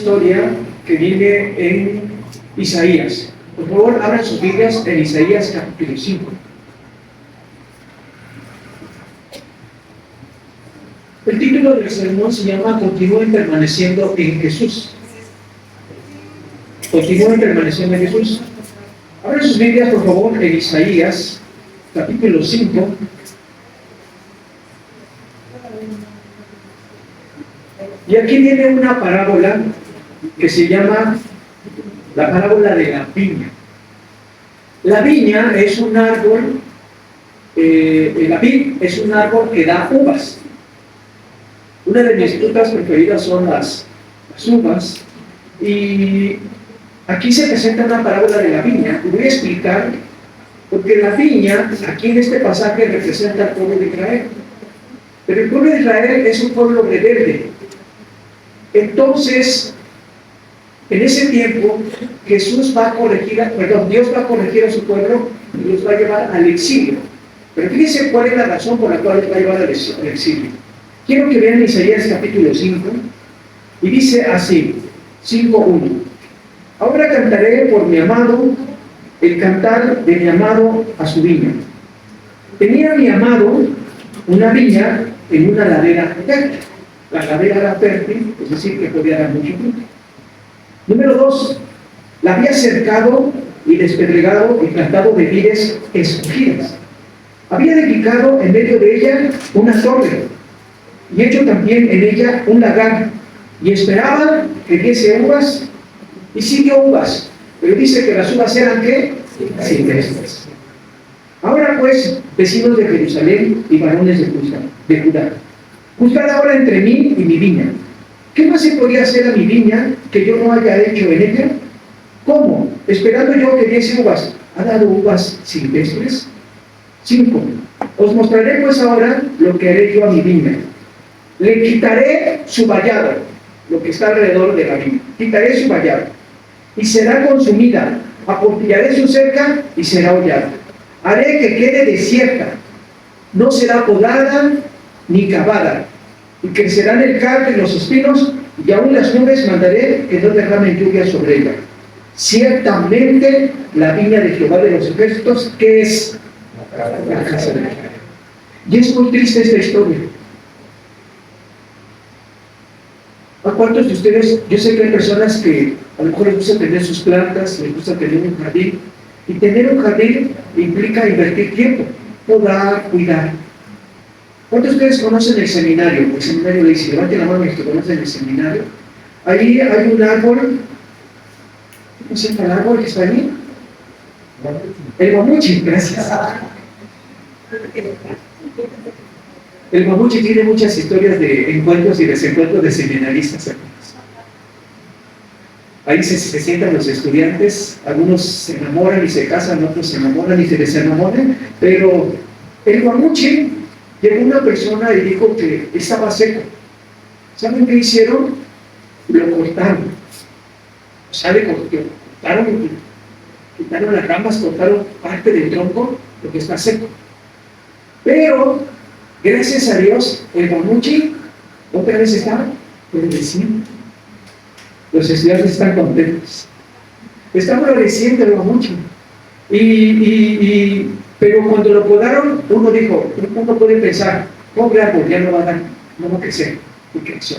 historia que viene en Isaías. Por favor, abran sus Biblias en Isaías capítulo 5. El título del sermón se llama Continúen permaneciendo en Jesús. Continúen permaneciendo en Jesús. Abran sus Biblias, por favor, en Isaías capítulo 5. Y aquí viene una parábola que se llama la parábola de la viña. La viña es un árbol, la vid es un árbol que da uvas. Una de mis frutas preferidas son las uvas. Y aquí se presenta una parábola de la viña. Y voy a explicar, porque la viña, aquí en este pasaje, representa al pueblo de Israel. Pero el pueblo de Israel es un pueblo rebelde. Entonces, en ese tiempo, Dios va a corregir a su pueblo y los va a llevar al exilio. Pero fíjense cuál es la razón por la cual los va a llevar al exilio. Quiero que vean Isaías capítulo 5, y dice así, 5:1. Ahora cantaré por mi amado, el cantar de mi amado a su viña. Tenía mi amado una viña en una ladera fértil. La ladera era fértil, es decir, que podía dar mucho fruto. Número 2, la había cercado y despedregado y plantado de vides escogidas. Había dedicado en medio de ella una torre y hecho también en ella un lagar, y esperaba que diese uvas, y sí dio uvas, pero dice que las uvas eran ¿qué? Silvestres. Ahora pues, vecinos de Jerusalén y varones de Judá, juzgad ahora entre mí y mi viña. ¿Qué más se podía hacer a mi viña que yo no haya hecho en ella? ¿Cómo? Esperando yo que diese uvas, ¿ha dado uvas silvestres? 5. Os mostraré pues ahora lo que haré yo a mi viña. Le quitaré su vallado, lo que está alrededor de la viña. Quitaré su vallado, y será consumida. Aportillaré su cerca, y será hollada. Haré que quede desierta, no será podada ni cavada, y crecerán el cardo y los espinos, y aún las nubes mandaré que no derramen lluvia sobre ella. Ciertamente la viña de Jehová de los ejércitos, que es la casa de Jehová. Y es muy triste esta historia. ¿A cuántos de ustedes? Yo sé que hay personas que a lo mejor les gusta tener sus plantas, les gusta tener un jardín, y tener un jardín implica invertir tiempo, podar, cuidar. ¿Cuántos de ustedes conocen el seminario? El seminario le dice, levanten la mano los que conocen el seminario. Ahí hay un árbol. ¿Cómo se llama el árbol que está ahí? El mamuchi, gracias. El mamuchi tiene muchas historias de encuentros y desencuentros de seminaristas. Ahí se sientan los estudiantes, algunos se enamoran y se casan, otros se enamoran y se desenamoran, pero el mamuchi, llegó una persona y dijo que estaba seco. ¿Saben qué hicieron? Lo cortaron. Quitaron las ramas, cortaron parte del tronco, lo que está seco. Pero, gracias a Dios, el mamuchi otra vez está floreciendo. Los estudiantes están contentos. Está floreciendo el mamuchi. Pero cuando lo podaron, uno puede pensar, pobre árbol, ya no va a dar, no va a crecer, y creció.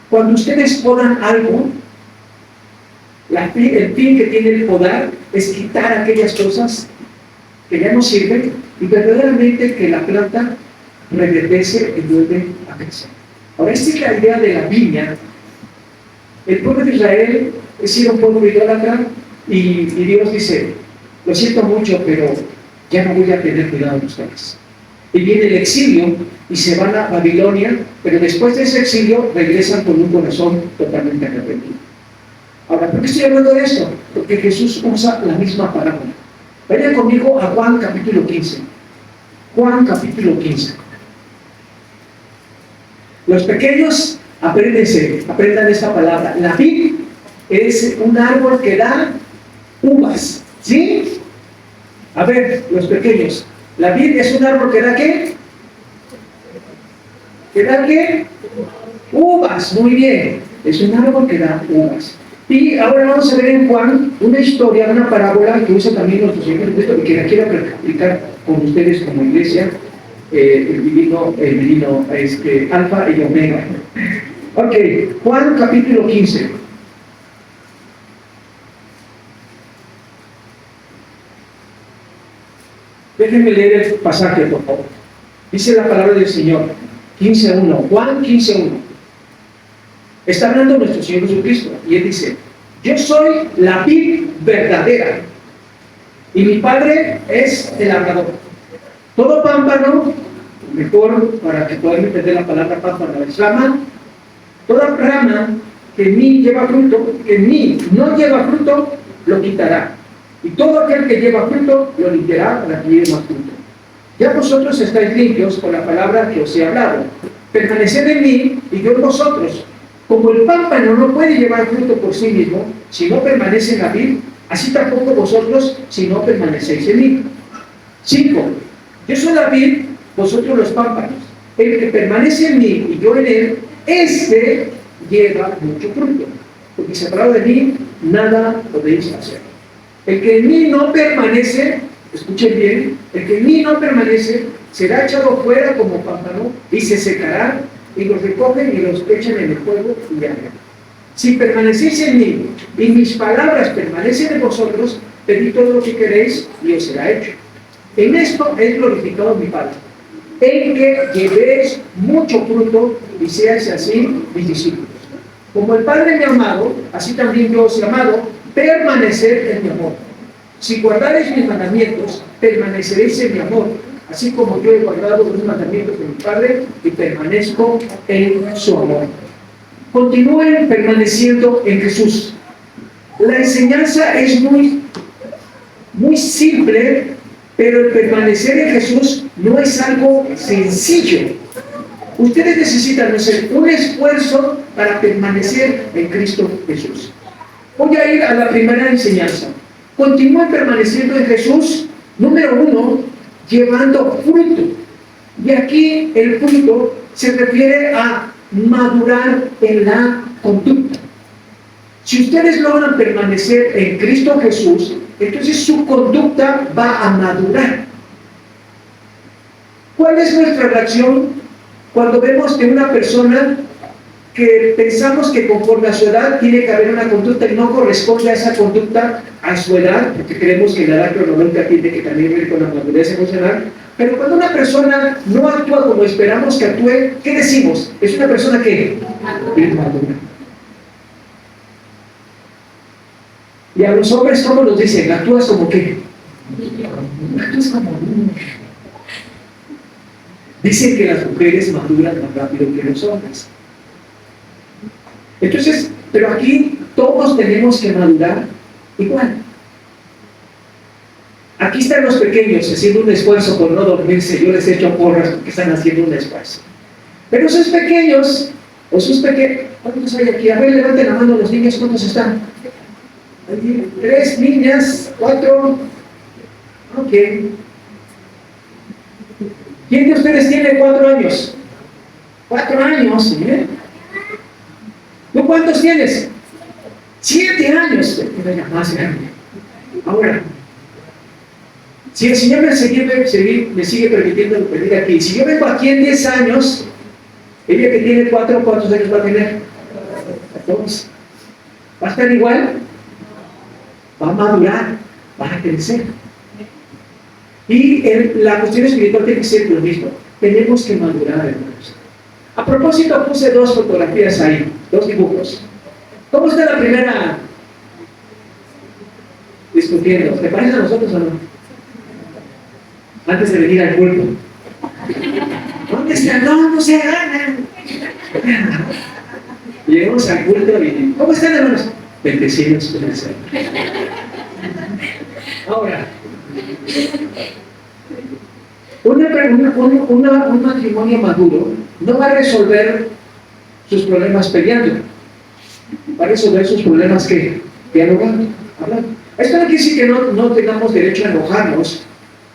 Cuando ustedes podan algo, el fin que tiene el podar es quitar aquellas cosas que ya no sirven y verdaderamente que la planta reverdece y vuelve a crecer. Ahora, esta es la idea de la viña. El pueblo de Israel es sido un pueblo idólatra y Dios dice, lo siento mucho, pero ya no voy a tener cuidado de ustedes. Y viene el exilio y se van a Babilonia, pero después de ese exilio regresan con un corazón totalmente arrepentido. Ahora, ¿por qué estoy hablando de esto? Porque Jesús usa la misma parábola. Vayan conmigo a Juan capítulo 15. Juan capítulo 15. Los pequeños, aprendan esta palabra. La vid es un árbol que da uvas, ¿sí? A ver, los pequeños, la vid es un árbol que da ¿qué? ¿Que da qué? Uvas, muy bien. Es un árbol que da uvas. Y ahora vamos a ver en Juan una historia, una parábola que usa también nuestro Señor Jesucristo y que la quiero practicar con ustedes como iglesia, el divino Alfa y Omega. Ok, Juan capítulo 15. Déjenme leer el pasaje, por favor. Dice la palabra del Señor, 15:1, Juan 15:1. Está hablando nuestro Señor Jesucristo y Él dice: yo soy la vid verdadera y mi Padre es el labrador. Todo pámpano, mejor para que puedan entender la palabra pámpano, es rama. Toda rama que en mí lleva fruto, que en mí no lleva fruto, lo quitará. Y todo aquel que lleva fruto, lo limpiará para que lleve más fruto. Ya vosotros estáis limpios por la palabra que os he hablado. Permaneced en mí y yo en vosotros. Como el pámpano no puede llevar fruto por sí mismo, si no permanece en la vid, así tampoco vosotros, si no permanecéis en mí. 5. Yo soy la vid, vosotros los pámpanos. El que permanece en mí y yo en él, este lleva mucho fruto. Porque separado de mí, nada podéis hacer. El que en mí no permanece, escuchen bien, el que en mí no permanece, será echado fuera como pámpano y se secará, y los recogen y los echan en el fuego y arden. Si permanecéis en mí y mis palabras permanecen en vosotros, pedid todo lo que queréis y os será hecho. En esto es glorificado mi Padre, en que llevéis mucho fruto y seáis así mis discípulos. Como el Padre me ha amado, así también yo os he amado, permaneced en mi amor. Si guardaréis mis mandamientos, permaneceréis en mi amor, así como yo he guardado los mandamientos de mi Padre y permanezco en su amor. Continúen permaneciendo en Jesús. La enseñanza es muy simple, pero el permanecer en Jesús no es algo sencillo. Ustedes necesitan hacer un esfuerzo para permanecer en Cristo Jesús. Voy a ir a la primera enseñanza. Continúen permaneciendo en Jesús. Número 1, llevando fruto. Y aquí el fruto se refiere a madurar en la conducta. Si ustedes logran permanecer en Cristo Jesús, entonces su conducta va a madurar. ¿Cuál es nuestra reacción cuando vemos que una persona que pensamos que conforme a su edad tiene que haber una conducta y no corresponde a esa conducta a su edad, porque creemos que la edad cronológica tiene que también ver con la madurez emocional? Pero cuando una persona no actúa como esperamos que actúe, ¿qué decimos? Es una persona que es madura. Y a los hombres, ¿cómo nos dicen? ¿Actúas como qué? Actúas como niño. Dicen que las mujeres maduran más rápido que los hombres. Entonces, pero aquí todos tenemos que madurar igual. Aquí están los pequeños haciendo un esfuerzo por no dormirse. Yo les echo porras porque están haciendo un esfuerzo. Pero sus pequeños, ¿cuántos hay aquí? A ver, levanten la mano los niños, ¿cuántos están? 3 niñas, 4. Ok. ¿Quién de ustedes tiene 4 años? 4 años, ¿eh? ¿Tú cuántos tienes? 7 años. Más grande. Ahora, si el Señor me sigue permitiendo venir aquí, si yo vengo aquí en 10 años, ella que tiene 4, ¿cuántos años va a tener? 14. ¿Va a estar igual? Va a madurar, va a crecer. Y la cuestión espiritual tiene que ser lo mismo. Tenemos que madurar, hermanos. A propósito, puse 2 fotografías ahí, 2 dibujos. ¿Cómo está la primera discutiendo? ¿Te parece a nosotros o no? Antes de venir al culto. ¿Dónde está? No se ganan. Llegamos al culto y ¿cómo están, hermanos? Bendecidos con el Señor. Ahora, un matrimonio maduro no va a resolver sus problemas peleando, va a resolver sus problemas dialogando, hablando. Esto no quiere decir que no tengamos derecho a enojarnos,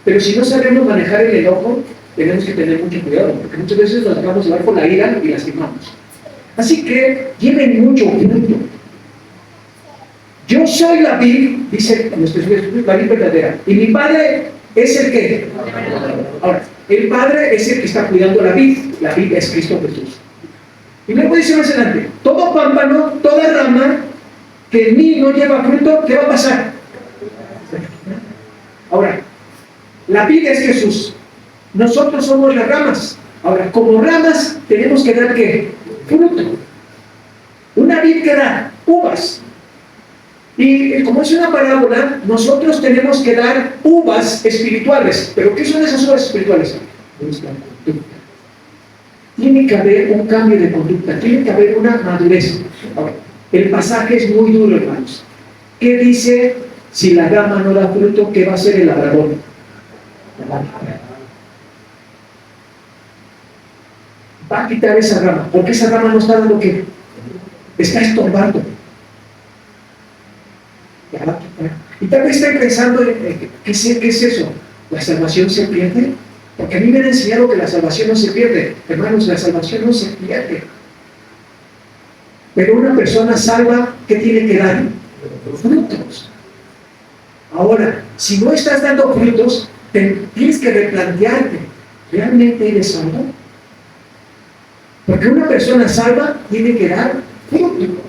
pero si no sabemos manejar el enojo, tenemos que tener mucho cuidado, porque muchas veces nos dejamos llevar por la ira y lastimamos. Así que lleven mucho fruto. Yo soy la vid, dice nuestro Jesús, la vid verdadera. Y mi Padre es el que. Ahora, el Padre es el que está cuidando la vid. La vid es Cristo Jesús. Y luego dice más adelante: todo pámpano, toda rama que en mí no lleva fruto, ¿qué va a pasar? Ahora, la vid es Jesús. Nosotros somos las ramas. Ahora, como ramas, tenemos que dar ¿qué? Fruto. Una vid que da uvas. Y como es una parábola, nosotros tenemos que dar uvas espirituales. ¿Pero qué son esas uvas espirituales? Tiene que haber un cambio de conducta, tiene que haber una madurez. Ahora, el pasaje es muy duro, hermanos. ¿Qué dice? Si la rama no da fruto, ¿qué va a hacer el labrador? Va a quitar esa rama, porque esa rama no está dando ¿qué? Está estorbando. Y tal vez estén pensando, ¿qué es eso? ¿La salvación se pierde? Porque a mí me han enseñado que la salvación no se pierde. Hermanos, la salvación no se pierde. Pero una persona salva, ¿qué tiene que dar? Frutos. Ahora, si no estás dando frutos, tienes que replantearte, ¿realmente eres salvo? Porque una persona salva tiene que dar fruto.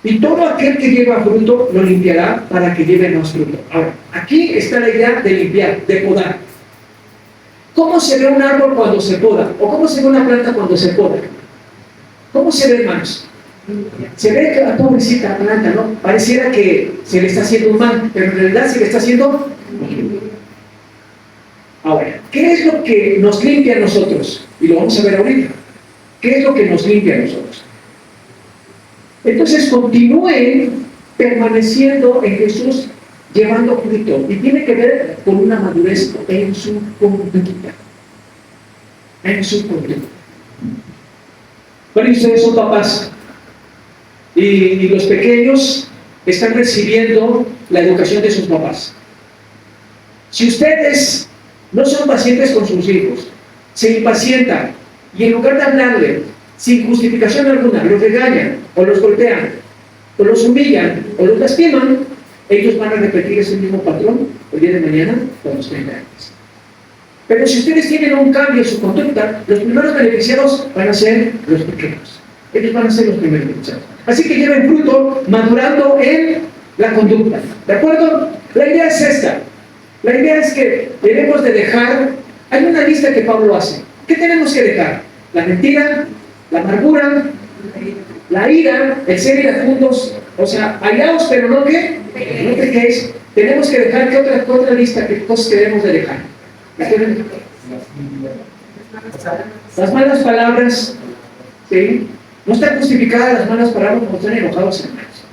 Y todo aquel que lleva fruto lo limpiará para que lleve más fruto. Ahora, aquí está la idea de limpiar, de podar. ¿Cómo se ve un árbol cuando se poda? ¿O cómo se ve una planta cuando se poda? ¿Cómo se ve, hermanos? Se ve que la pobrecita planta, ¿no? Pareciera que se le está haciendo un mal, pero en realidad se le está haciendo. Ahora, ¿qué es lo que nos limpia a nosotros? Y lo vamos a ver ahorita. ¿Qué es lo que nos limpia a nosotros? Entonces continúen permaneciendo en Jesús, llevando fruto, y tiene que ver con una madurez en su conducta. En su conducta. Bueno, y ustedes son papás, y los pequeños están recibiendo la educación de sus papás. Si ustedes no son pacientes con sus hijos, se impacientan, y en lugar de hablarle sin justificación alguna, los regañan, o los golpean, o los humillan, o los lastiman, ellos van a repetir ese mismo patrón el día de mañana con los 30 años. Pero si ustedes tienen un cambio en su conducta, los primeros beneficiados van a ser los pequeños. Ellos van a ser los primeros beneficiados. Así que lleven fruto madurando en la conducta. ¿De acuerdo? La idea es esta. La idea es que debemos de dejar, hay una lista que Pablo hace. ¿Qué tenemos que dejar? La mentira, la amargura, la ira, el ser iracundos, o sea, hallaos, pero no que, no pequéis. Tenemos que dejar, ¿qué otra lista? ¿Qué cosas que debemos de dejar? Las malas palabras, ¿sí? No están justificadas las malas palabras cuando están enojados, hermanos.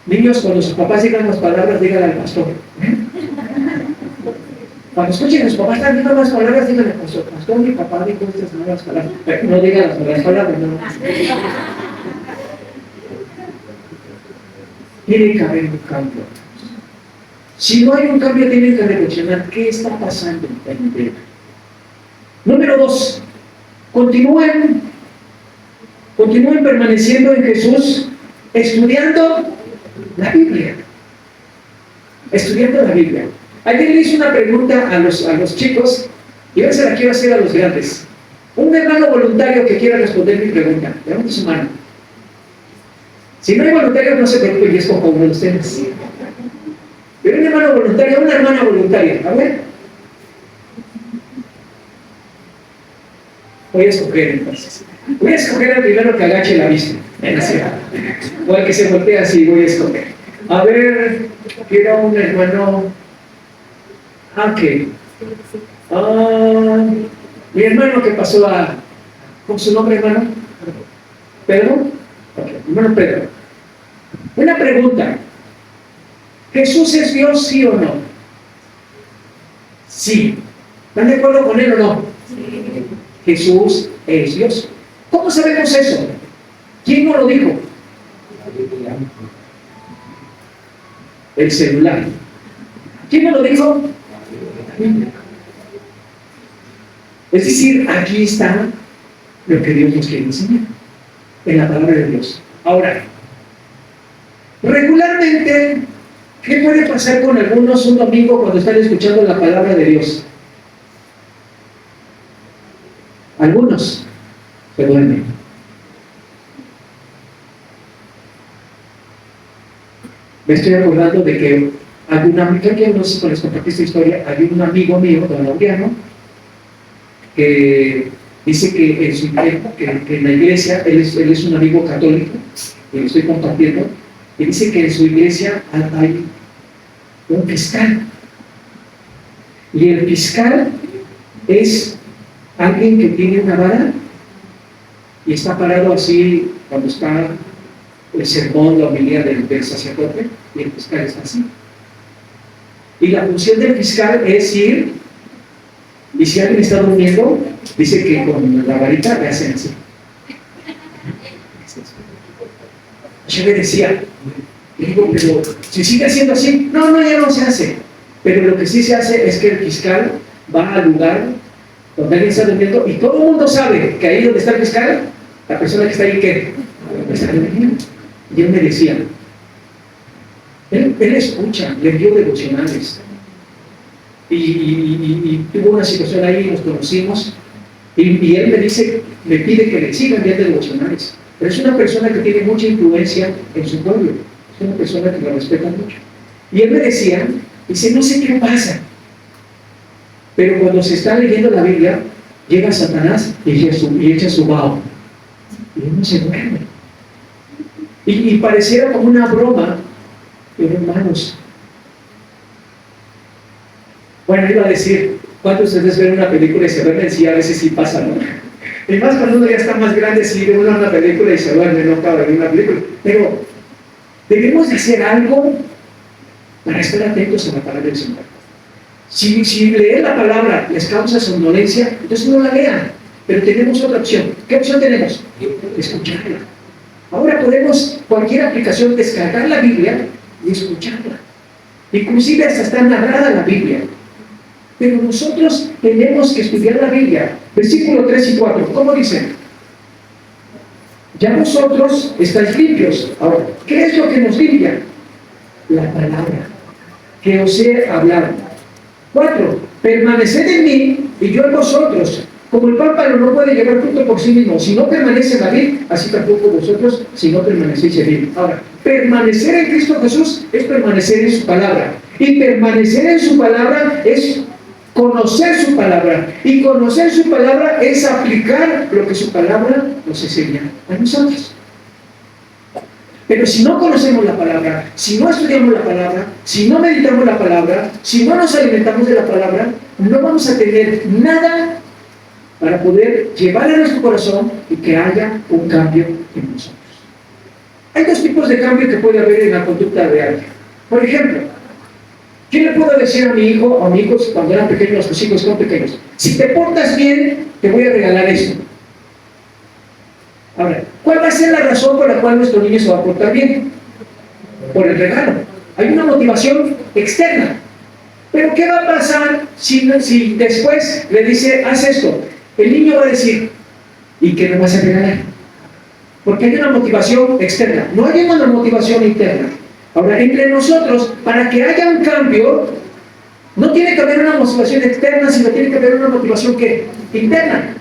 Niños, cuando sus papás digan las palabras, díganle al pastor. Cuando escuchen a sus papás están diciendo las palabras, díganle al pastor. Pastor, mi papá dijo estas malas palabras. Pero no digan las malas palabras, no. Tiene que haber un cambio. Si no hay un cambio, tienen que reflexionar qué está pasando en mi vida. Número 2, continúen permaneciendo en Jesús, estudiando la Biblia. Estudiando la Biblia. Ayer le hice una pregunta a los chicos y ahora se la quiero hacer a los grandes. Un hermano voluntario que quiera responder mi pregunta, levante su mano. Si no hay voluntarios, no se preocupen, y es como uno de los temas. Pero un hermano voluntario, una hermana voluntaria, a ver. Voy a escoger entonces. Voy a escoger al primero que agache la vista. O al que se voltee así, voy a escoger. A ver, quiero un hermano. Ok. Mi hermano que pasó a. ¿Cómo es su nombre, hermano? ¿Pedro? Ok, hermano Pedro. Una pregunta. ¿Jesús es Dios, sí o no? Sí. ¿Están de acuerdo con él o no? Sí. Jesús es Dios. ¿Cómo sabemos eso? ¿Quién nos lo dijo? El celular. ¿Quién nos lo dijo? Es decir, aquí está lo que Dios nos quiere enseñar, en la palabra de Dios. Ahora, regularmente, ¿qué puede pasar con algunos un domingo cuando están escuchando la palabra de Dios? Algunos se duermen. Me estoy acordando de que creo que no sé si les compartí esta historia, había un amigo mío, don Laureano, que dice que en la iglesia, él es un amigo católico, que lo estoy compartiendo, y dice que en su iglesia hay un fiscal. Y el fiscal es alguien que tiene una vara y está parado así cuando está el sermón, la homilía del sacerdote, y el fiscal está así. Y la función del fiscal es ir, y si alguien está durmiendo, dice que con la varita le hacen así. Yo le decía, digo, pero si sigue haciendo así, no, ya no se hace. Pero lo que sí se hace es que el fiscal va al lugar donde alguien está durmiendo y todo el mundo sabe que ahí donde está el fiscal, la persona que está ahí, ¿qué? Está durmiendo. Y él me decía, él escucha, le dio devocionales. Y tuvo una situación ahí, nos conocimos, y él me dice, me pide que le sigan viendo devocionales. Pero es una persona que tiene mucha influencia en su pueblo, es una persona que lo respeta mucho. Y él me decía, dice, no sé qué pasa, pero cuando se está leyendo la Biblia, llega Satanás y echa su vaho, y uno se duerme. Y pareciera como una broma, pero hermanos, bueno, iba a decir, ¿cuántos de ustedes ven una película y se duermen? Sí, a veces sí pasa, ¿no? Y más cuando uno ya está más grande, sí ve una película y se duerme, no acaba de ver una película. Pero debemos de hacer algo para estar atentos a la palabra del Señor. Si leer la palabra les causa somnolencia, entonces no la lean. Pero tenemos otra opción. ¿Qué opción tenemos? Escucharla. Ahora podemos, cualquier aplicación, descargar la Biblia y escucharla. Inclusive hasta está narrada la Biblia. Pero nosotros tenemos que estudiar la Biblia. Versículo 3 y 4, ¿cómo dice? Ya vosotros estáis limpios. Ahora, ¿qué es lo que nos limpia? La palabra que os he hablado. 4, permaneced en mí y yo en vosotros. Como el pámpano no puede llevar fruto por sí mismo, si no permanece en la vid, así tampoco vosotros, si no permanecéis en mí. Ahora, permanecer en Cristo Jesús es permanecer en su palabra. Y permanecer en su palabra es conocer su palabra. Y conocer su palabra es aplicar lo que su palabra nos enseña a nosotros. Pero si no conocemos la palabra, si no estudiamos la palabra, si no meditamos la palabra, si no nos alimentamos de la palabra, no vamos a tener nada para poder llevar a nuestro corazón y que haya un cambio en nosotros. Hay dos tipos de cambio que puede haber en la conducta de alguien. Por ejemplo, ¿qué le puedo decir a mi hijo o a mis hijos cuando eran pequeños, los hijos son pequeños? Si te portas bien, te voy a regalar esto. Ahora, ¿cuál va a ser la razón por la cual nuestro niño se va a portar bien? Por el regalo. Hay una motivación externa. Pero ¿qué va a pasar si después le dice, haz esto? El niño va a decir, ¿y qué me vas a regalar? Porque hay una motivación externa, no hay una motivación interna. Ahora, entre nosotros, para que haya un cambio, no tiene que haber una motivación externa, sino tiene que haber una motivación ¿qué? Interna.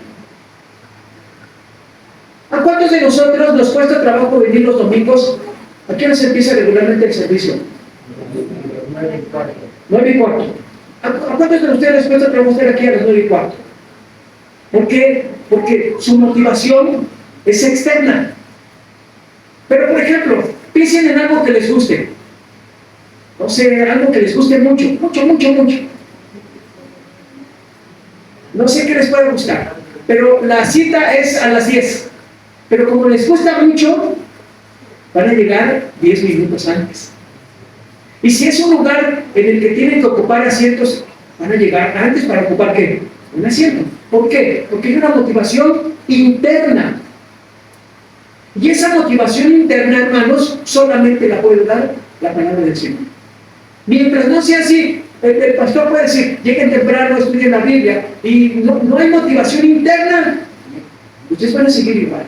¿A cuántos de nosotros nos cuesta trabajo venir los domingos? ¿A qué hora se empieza regularmente el servicio? 9:15. ¿A cuántos de ustedes les cuesta trabajo estar aquí a las 9:15? ¿Por qué? Porque su motivación es externa. Pero, por ejemplo, piensen en algo que les guste. No sé, algo que les guste mucho. No sé qué les puede gustar, pero la cita es a las 10. Pero como les gusta mucho, van a llegar 10 minutos antes. Y si es un lugar en el que tienen que ocupar asientos, van a llegar antes para ocupar ¿qué? Un asiento. ¿Por qué? Porque hay una motivación interna. Y esa motivación interna, hermanos, solamente la puede dar la palabra del Señor. Mientras no sea así, El pastor puede decir, lleguen temprano, estudien la Biblia, y no hay motivación interna, ustedes van a seguir igual.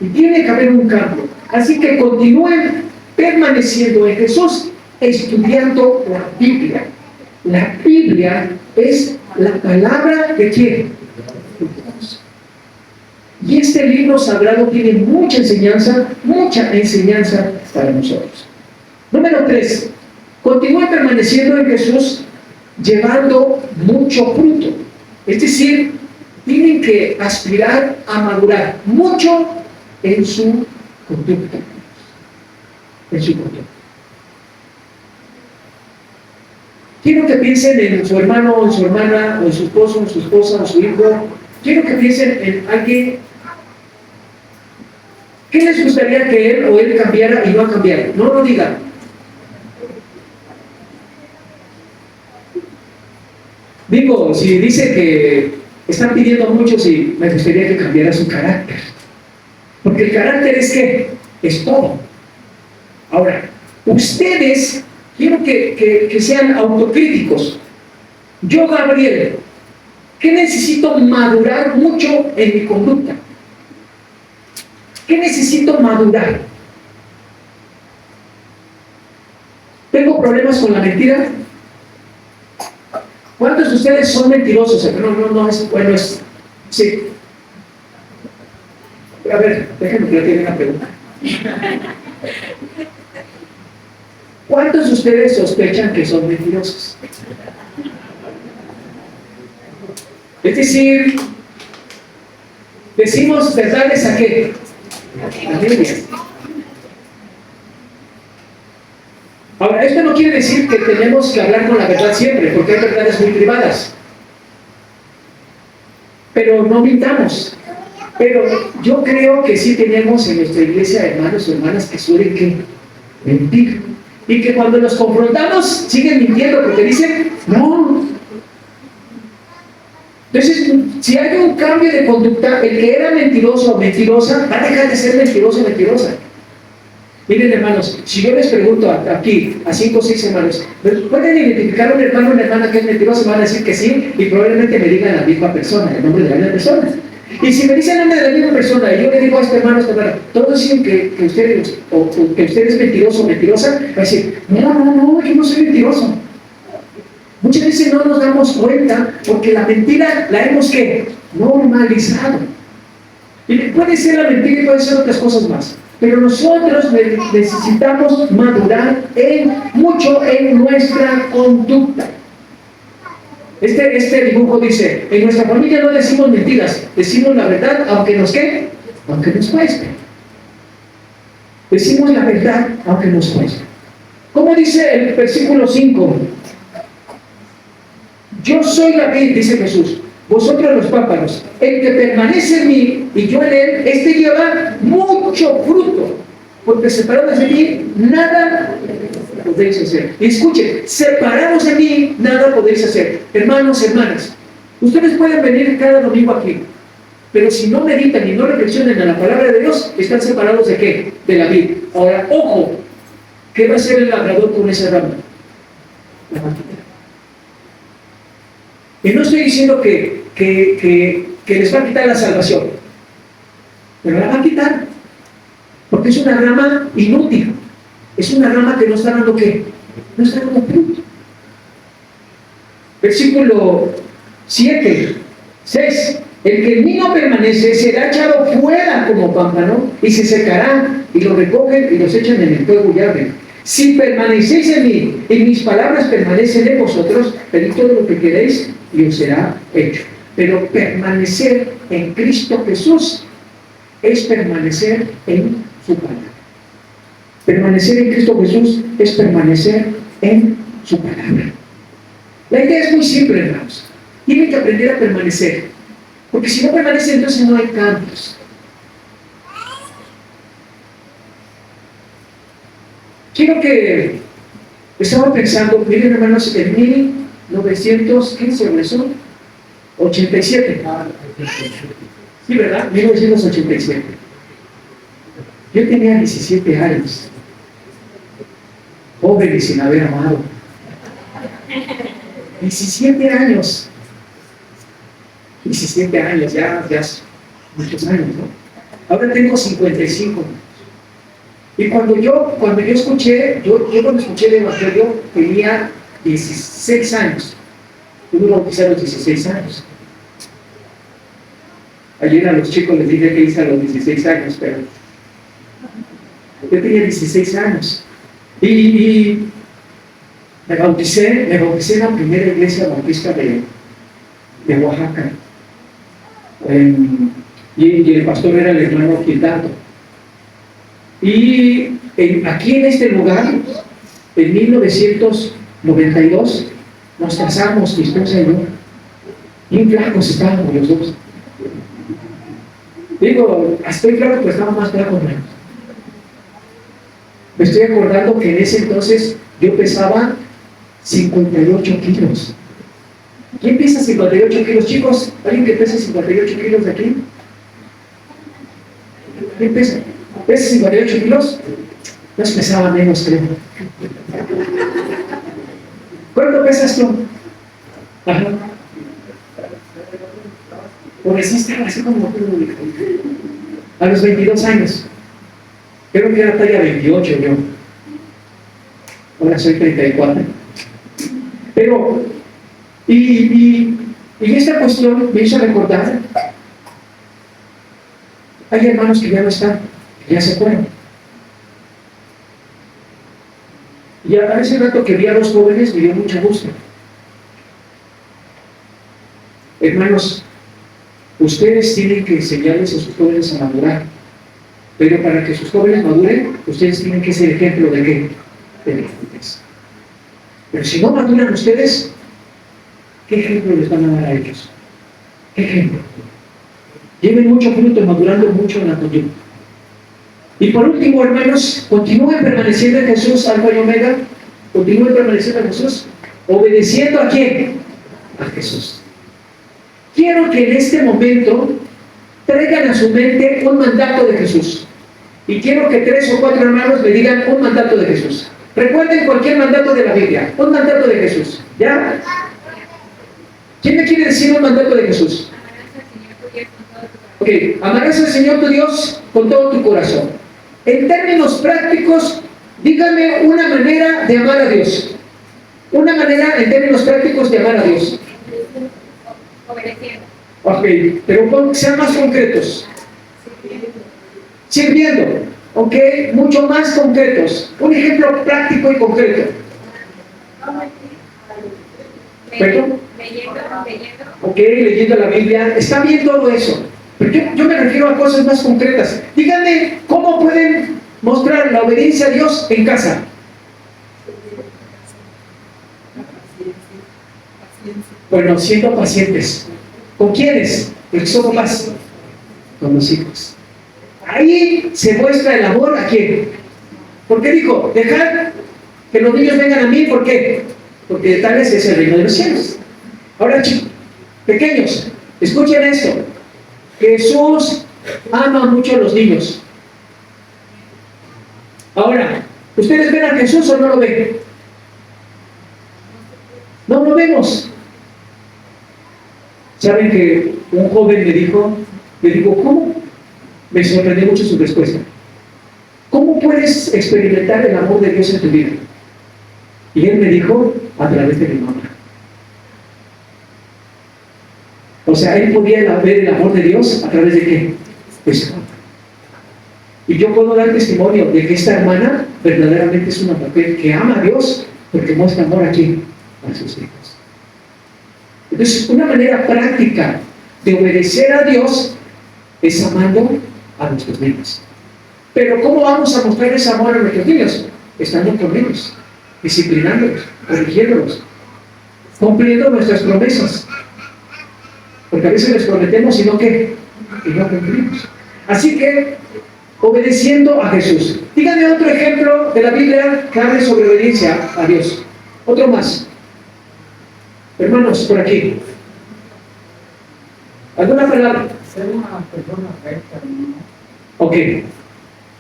Y tiene que haber un cambio. Así que continúen permaneciendo en Jesús, estudiando la Biblia. La Biblia es la palabra de ¿quién? Y este libro sagrado tiene mucha enseñanza para nosotros. Número 3. Continúe permaneciendo en Jesús, llevando mucho fruto. Es decir, tienen que aspirar a madurar mucho en su conducta. En su conducta. Quiero que piensen en su hermano, o en su hermana, o en su esposo, o en su esposa, o en su hijo. Quiero que piensen en alguien. ¿Qué les gustaría que él o él cambiara y no ha cambiado? No lo digan. Digo, si dice que están pidiendo mucho, sí, me gustaría que cambiara su carácter. Porque el carácter es que es todo. Ahora, ustedes, quiero que sean autocríticos. Yo, Gabriel, ¿qué necesito madurar mucho en mi conducta? ¿Qué necesito madurar? ¿Tengo problemas con la mentira? ¿Cuántos de ustedes son mentirosos? No, es bueno, sí. A ver, déjenme que le tiene una pregunta. ¿Cuántos de ustedes sospechan que son mentirosos? Es decir, decimos verdades a qué? A Biblia. Ahora, esto no quiere decir que tenemos que hablar con la verdad siempre, porque hay verdades muy privadas. Pero no mintamos. Pero yo creo que sí tenemos en nuestra iglesia hermanos o hermanas que suelen ¿qué? Mentir. Y que cuando los confrontamos siguen mintiendo porque dicen, no. Entonces, si hay un cambio de conducta, el que era mentiroso o mentirosa va a dejar de ser mentiroso o mentirosa. Miren, hermanos, si yo les pregunto aquí a 5 o 6 hermanos, ¿pueden identificar a un hermano o una hermana que es mentiroso? Van a decir que sí, y probablemente me digan la misma persona, el nombre de la misma persona. Y si me dicen el nombre de la misma persona, y yo le digo a este hermano, todos dicen que usted es mentiroso o mentirosa, va a decir, no, yo no soy mentiroso. Muchas veces no nos damos cuenta porque la mentira la hemos ¿qué? Normalizado. Y puede ser la mentira y puede ser otras cosas más. Pero nosotros necesitamos madurar mucho en nuestra conducta. Este dibujo dice, en nuestra familia no decimos mentiras, decimos la verdad, aunque nos ¿qué? Aunque nos cueste. Decimos la verdad, aunque nos cueste. ¿Cómo dice el versículo 5? Yo soy la vid, dice Jesús, vosotros los pámpanos. El que permanece en mí y yo en él, este lleva mucho fruto, porque separados de mí, nada podéis hacer. Y escuchen, separados de mí, nada podéis hacer. Hermanos, hermanas, ustedes pueden venir cada domingo aquí, pero si no meditan y no reflexionan en la palabra de Dios, están separados ¿de qué? De la vid. Ahora, ojo, ¿qué va a hacer el labrador con esa rama? La va a quitar. Y no estoy diciendo que les va a quitar la salvación, pero la va a quitar, porque es una rama inútil, es una rama que no está dando ¿qué? No está dando fruto. Versículo 7, 6. El que en mí no permanece será echado fuera como pámpano y se secará, y lo recogen y los echan en el fuego y arden. Si permanecéis en mí y mis palabras permanecen en vosotros, pedid todo lo que queréis y os será hecho. Pero permanecer en Cristo Jesús es permanecer en su palabra. Permanecer en Cristo Jesús es permanecer en su palabra. La idea es muy simple, hermanos. Tienen que aprender a permanecer. Porque si no permanecen, entonces no hay cambios. Quiero que estaba pensando, miren hermanos, en 1900, ¿qué se regresó? 87. Sí, ¿verdad? 1987. Yo tenía 17 años, joven y sin haber amado. 17 años. 17 años, ya muchos años, ¿no? Ahora tengo 55. Y cuando yo escuché, cuando escuché el Evangelio tenía 16 años. Yo me bauticé a los 16 años. Ayer a los chicos les dije que hice a los 16 años, pero yo tenía 16 años. Y me bauticé en la primera iglesia bautista de Oaxaca. Y el pastor era el hermano Quintato. Y aquí en este lugar, en 1992, nos casamos, mi esposa y yo. Bien flacos estábamos los dos. Digo, estoy claro que estaba más flaco, ¿no? Me estoy acordando que en ese entonces yo pesaba 58 kilos. ¿Quién pesa 58 kilos, chicos? ¿Alguien que pesa 58 kilos de aquí? ¿Quién pesa? ¿Pesa 58 kilos? Yo pesaba menos, creo. ¿Cuánto pesas tú? Ajá. Pues sí estaba así como tú. A los 22 años. Creo que era talla 28 yo. Ahora soy 34. Pero, y esta cuestión me hizo recordar, hay hermanos que ya no están, que ya se fueron. Y a ese rato que vi a los jóvenes me dio mucho gusto. Hermanos, ustedes tienen que enseñarles a sus jóvenes a madurar. Pero para que sus jóvenes maduren, ustedes tienen que ser ejemplo de qué? De virtudes. Pero si no maduran ustedes, ¿qué ejemplo les van a dar a ellos? ¿Qué ejemplo? Lleven mucho fruto, madurando mucho en la conducta. Y por último, hermanos, continúen permaneciendo en Jesús, Alfa y Omega. Continúen permaneciendo en Jesús, obedeciendo ¿a quién? A Jesús. Quiero que en este momento traigan a su mente un mandato de Jesús. Y quiero que 3 o 4 hermanos me digan un mandato de Jesús. Recuerden cualquier mandato de la Biblia, un mandato de Jesús. ¿Ya? ¿Quién me quiere decir un mandato de Jesús? Ok, amarás al Señor tu Dios con todo tu corazón. En términos prácticos, dígame una manera de amar a Dios. Una manera en términos prácticos de amar a Dios. Obedeciendo. Ok, pero sean más concretos. Sirviendo. Ok, mucho más concretos. Un ejemplo práctico y concreto. ¿Perdón? Leyendo. Ok, leyendo la Biblia. Está bien todo eso. Pero yo me refiero a cosas más concretas. Díganme, ¿cómo pueden mostrar la obediencia a Dios en casa? Bueno, siendo pacientes. ¿Con quiénes? Porque somos más. Con los hijos. Ahí se muestra el amor a quién. ¿Por qué dijo? Dejad que los niños vengan a mí. ¿Por qué? Porque tal vez es el reino de los cielos. Ahora, chicos, pequeños, escuchen esto. Jesús ama mucho a los niños. Ahora, ¿ustedes ven a Jesús o no lo ven? No lo vemos. ¿Saben que un joven me dijo, ¿cómo? Me sorprendió mucho su respuesta. ¿Cómo puedes experimentar el amor de Dios en tu vida? Y él me dijo, a través de mi mamá. O sea, él podía ver el amor de Dios a través de qué? De su mamá. Y yo puedo dar testimonio de que esta hermana verdaderamente es una mujer que ama a Dios porque muestra amor aquí a sus hijos. Entonces, una manera práctica de obedecer a Dios es amando a nuestros niños. Pero ¿cómo vamos a mostrar ese amor a nuestros niños? Estando con ellos, disciplinándolos, corrigiéndolos, cumpliendo nuestras promesas. Porque a veces les prometemos y no cumplimos. Así que, obedeciendo a Jesús. Díganme otro ejemplo de la Biblia que hable sobre obediencia a Dios. Otro más. Hermanos, por aquí. ¿Alguna palabra? Ser una persona recta, ¿no? Ok.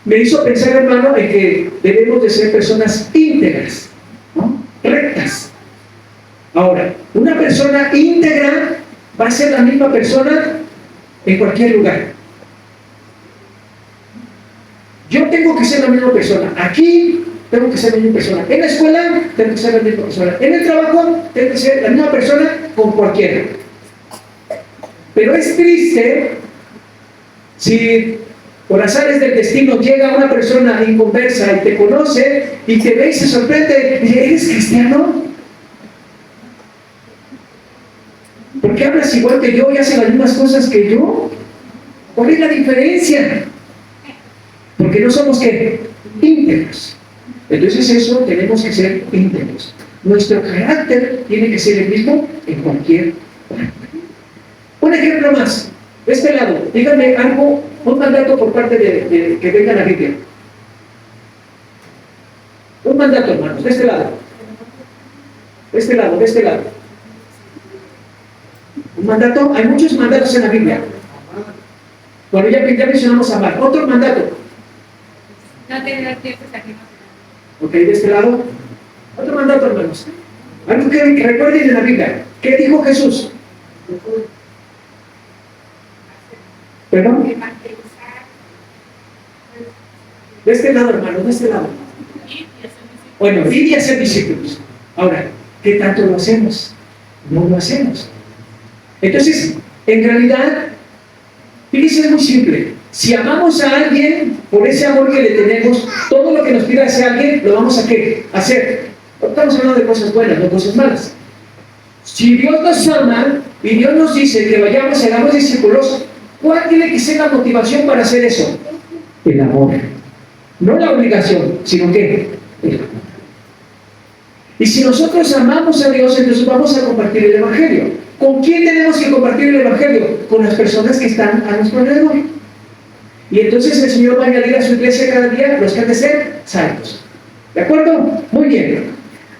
Me hizo pensar, hermano, en que debemos de ser personas íntegras, ¿no? Rectas. Ahora, una persona íntegra va a ser la misma persona en cualquier lugar. Yo tengo que ser la misma persona. Aquí tengo que ser la misma persona. En la escuela tengo que ser la misma persona. En el trabajo tengo que ser la misma persona con cualquiera. Pero es triste si por azares del destino llega una persona inconversa y te conoce y te ve y se sorprende y dice, ¿eres cristiano? ¿Por qué hablas igual que yo y haces las mismas cosas que yo? ¿Cuál es la diferencia? Porque no somos ¿qué? Íntegros. Entonces eso tenemos que ser íntegros. Nuestro carácter tiene que ser el mismo en cualquier parte. Un ejemplo más. De este lado, díganme algo, un mandato por parte de que venga la Biblia. Un mandato, hermanos, de este lado. De este lado, de este lado. Un mandato, hay muchos mandatos en la Biblia. Bueno, ya mencionamos amar. Otro mandato. No tener tiempos ajenos. Ok, de este lado. Otro mandato, hermanos. Algo que recuerden en la Biblia. ¿Qué dijo Jesús? ¿Perdón? De este lado, hermanos, de este lado. Bueno, ir y hacer discípulos. Ahora, ¿qué tanto lo hacemos? No lo hacemos. Entonces, en realidad, fíjense, es muy simple. Si amamos a alguien, por ese amor que le tenemos, todo lo que nos pida ese alguien, lo vamos a ¿qué? Hacer. No estamos hablando de cosas buenas, no cosas malas. Si Dios nos ama y Dios nos dice que vayamos y hagamos discípulos, ¿cuál tiene que ser la motivación para hacer eso? El amor. No la obligación, sino que el amor. Y si nosotros amamos a Dios, entonces vamos a compartir el Evangelio. ¿Con quién tenemos que compartir el Evangelio? Con las personas que están a nuestro alrededor. Y entonces el Señor va a añadir a su iglesia cada día los que han de ser salvos. ¿De acuerdo? Muy bien.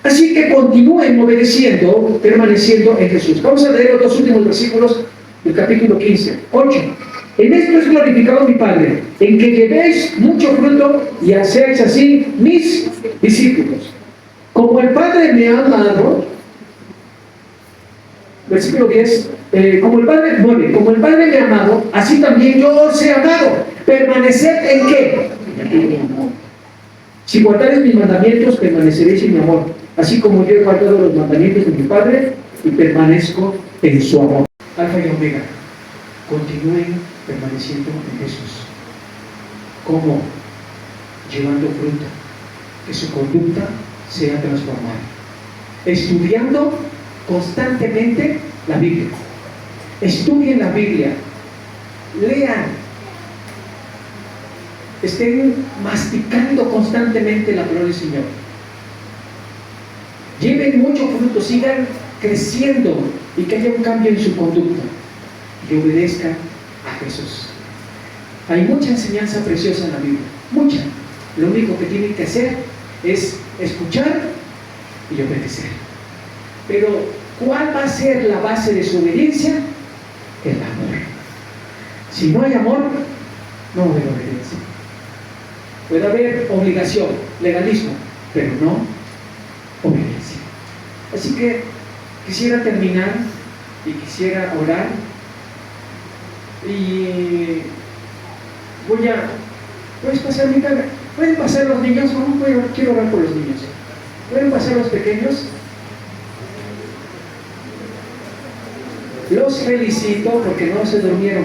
Así que continúen obedeciendo, permaneciendo en Jesús. Vamos a leer los dos últimos versículos del capítulo 15. 8. En esto es glorificado mi Padre, en que llevéis mucho fruto y hacéis así mis discípulos. Como el Padre me ha amado, versículo 10, como el Padre me ha amado, así también yo os he amado. ¿Permaneced en qué? En mi amor. Si guardaréis mis mandamientos, permaneceréis en mi amor, así como yo he guardado los mandamientos de mi Padre y permanezco en su amor. Alfa y Omega, continúen permaneciendo en Jesús. ¿Cómo? Llevando fruto, que su conducta sea transformada. Estudiando constantemente la Biblia. Estudien la Biblia. Lean. Estén masticando constantemente la palabra del Señor. Lleven mucho fruto, sigan creciendo y que haya un cambio en su conducta y obedezcan a Jesús. Hay mucha enseñanza preciosa en la Biblia, mucha. Lo único que tienen que hacer es escuchar y obedecer. Pero, ¿cuál va a ser la base de su obediencia? El amor. Si no hay amor, no va a haber obediencia. Puede haber obligación, legalismo, pero no obediencia. Así que quisiera terminar y quisiera orar y ¿puedes pasar mi cara? ¿Pueden pasar los niños? Quiero orar por los niños. ¿Pueden pasar los pequeños? Los felicito porque no se durmieron.